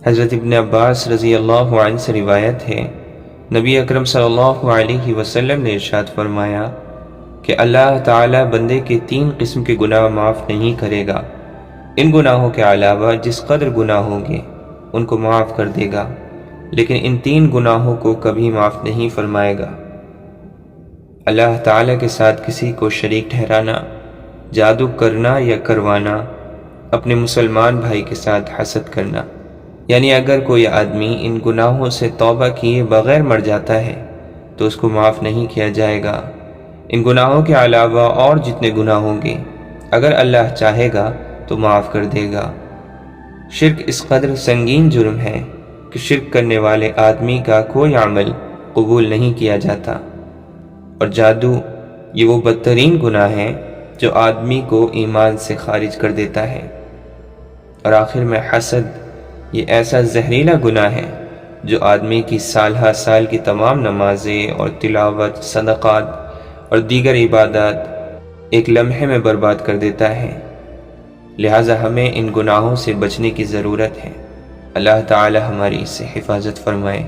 حضرت ابن عباس رضی اللہ عنہ سے روایت ہے، نبی اکرم صلی اللہ علیہ وسلم نے ارشاد فرمایا کہ اللہ تعالی بندے کے 3 قسم کے گناہ معاف نہیں کرے گا۔ ان گناہوں کے علاوہ جس قدر گناہ ہوں گے ان کو معاف کر دے گا، لیکن ان 3 گناہوں کو کبھی معاف نہیں فرمائے گا۔ اللہ تعالی کے ساتھ کسی کو شریک ٹھہرانا، جادو کرنا یا کروانا، اپنے مسلمان بھائی کے ساتھ حسد کرنا۔ یعنی اگر کوئی آدمی ان گناہوں سے توبہ کیے بغیر مر جاتا ہے تو اس کو معاف نہیں کیا جائے گا۔ ان گناہوں کے علاوہ اور جتنے گناہ ہوں گے اگر اللہ چاہے گا تو معاف کر دے گا۔ شرک اس قدر سنگین جرم ہے کہ شرک کرنے والے آدمی کا کوئی عمل قبول نہیں کیا جاتا، اور جادو یہ وہ بدترین گناہ ہے جو آدمی کو ایمان سے خارج کر دیتا ہے۔ اور آخر میں حسد، یہ ایسا زہریلا گناہ ہے جو آدمی کی سالہ سال کی تمام نمازیں اور تلاوت، صدقات اور دیگر عبادات ایک لمحے میں برباد کر دیتا ہے۔ لہٰذا ہمیں ان گناہوں سے بچنے کی ضرورت ہے۔ اللہ تعالی ہماری اس سے حفاظت فرمائے۔